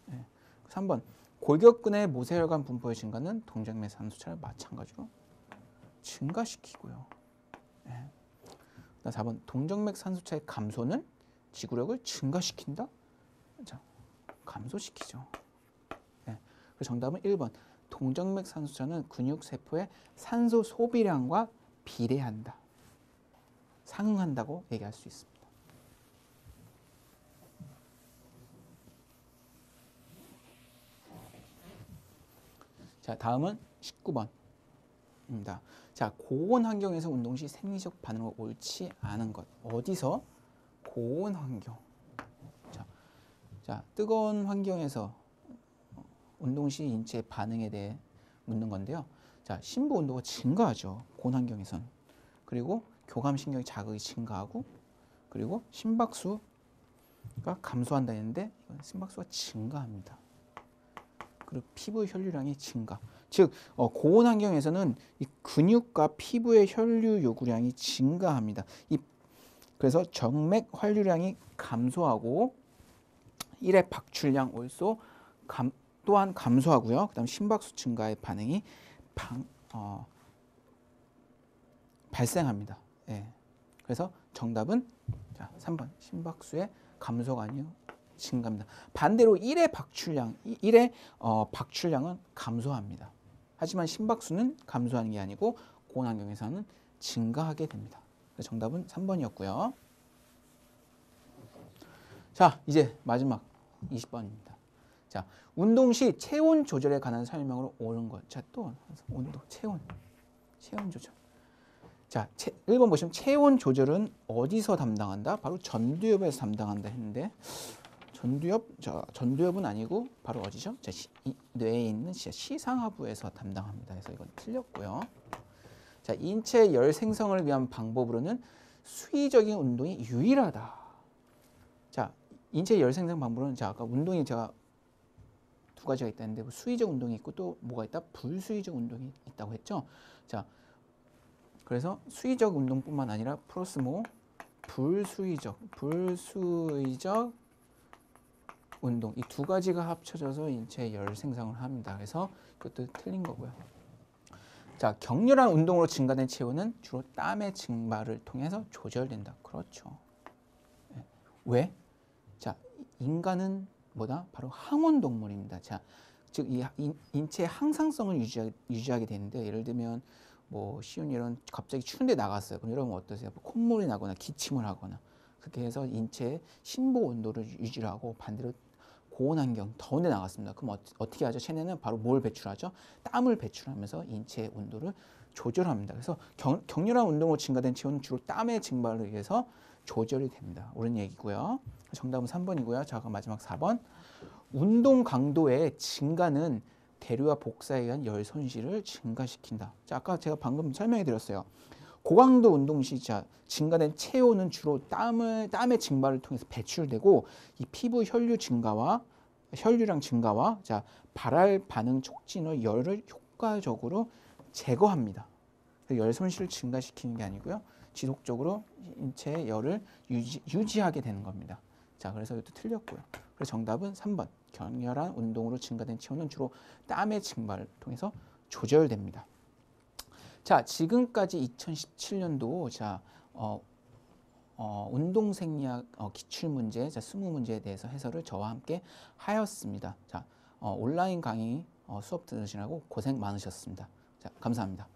네. 3번 골격근의 모세혈관 분포의 증가는 동정맥 산소차를 마찬가지로 증가시키고요. 네. 4번 동정맥 산소차의 감소는 지구력을 증가시킨다? 자, 감소시키죠. 네. 그래서 정답은 1번 동정맥 산소차는 근육 세포의 산소 소비량과 비례한다. 상응한다고 얘기할 수 있습니다. 자, 다음은 19번입니다. 자, 고온 환경에서 운동 시 생리적 반응은 옳지 않은 것. 어디서? 고온 환경. 자, 뜨거운 환경에서 운동 시 인체 반응에 대해 묻는 건데요. 자, 심부 온도가 증가하죠. 고온 환경에선. 그리고 교감신경의 자극이 증가하고, 그리고 심박수가 감소한다 했는데 이건 심박수가 증가합니다. 그리고 피부 혈류량이 증가. 즉 고온 환경에서는 이 근육과 피부의 혈류 요구량이 증가합니다. 그래서 정맥 활류량이 감소하고 일회 박출량 올소 또한 감소하고요. 그다음 심박수 증가의 반응이 발생합니다. 예. 그래서 정답은 자, 3번 심박수의 감소가 아니요 증가합니다. 반대로 1회 박출량은 감소합니다. 하지만 심박수는 감소하는 게 아니고 고온 환경에서는 증가하게 됩니다. 그래서 정답은 3번이었고요. 자, 이제 마지막 20번입니다. 자, 운동 시 체온 조절에 관한 설명으로 옳은 것. 자, 또 온도, 체온 조절. 자, 1번 보시면 체온 조절은 어디서 담당한다? 바로 전두엽에서 담당한다 했는데 전두엽은 아니고 바로 어디죠? 자, 뇌에 있는 시상하부에서 담당합니다. 그래서 이건 틀렸고요. 자, 인체 열 생성을 위한 방법으로는 수의적인 운동이 유일하다. 자, 인체 열 생성 방법은 자, 아까 운동이 제가 두 가지가 있다는데 수의적 운동이 있고 또 뭐가 있다? 불수의적 운동이 있다고 했죠. 자, 그래서 수의적 운동뿐만 아니라 플러스 불수의적 운동 이 두 가지가 합쳐져서 인체 열 생성을 합니다. 그래서 그것도 틀린 거고요. 자, 격렬한 운동으로 증가된 체온은 주로 땀의 증발을 통해서 조절된다. 그렇죠. 왜? 자, 인간은 뭐다? 바로 항온 동물입니다. 자, 즉 이 인체의 항상성을 유지하게 되는데 예를 들면 뭐 쉬운 예는 갑자기 추운데 나갔어요. 그럼 여러분 어떠세요? 콧물이 나거나 기침을 하거나 그렇게 해서 인체의 심부 온도를 유지를 하고 반대로 고온 환경, 더운데 나갔습니다. 그럼 어떻게 하죠? 체내는 바로 뭘 배출하죠? 땀을 배출하면서 인체의 온도를 조절합니다. 그래서 격렬한 운동으로 증가된 체온은 주로 땀의 증발을 위해서 조절이 됩니다. 옳은 얘기고요. 정답은 3번이고요. 자, 그럼 마지막 4번. 운동 강도의 증가는 대류와 복사에 의한 열 손실을 증가시킨다. 자, 아까 제가 방금 설명해 드렸어요. 고강도 운동 시 증가된 체온은 주로 땀의 증발을 통해서 배출되고 이 피부 혈류량 증가와 자, 발할 반응 촉진으로 열을 효과적으로 제거합니다. 열 손실을 증가시키는 게 아니고요. 지속적으로 인체의 열을 유지하게 되는 겁니다. 자, 그래서 이것도 틀렸고요. 그래서 정답은 3번. 격렬한 운동으로 증가된 체온은 주로 땀의 증발을 통해서 조절됩니다. 자, 지금까지 2017년도 자, 운동생리학 기출문제 20문제에 대해서 해설을 저와 함께 하였습니다. 자, 온라인 강의 수업 들으시라고 고생 많으셨습니다. 자, 감사합니다.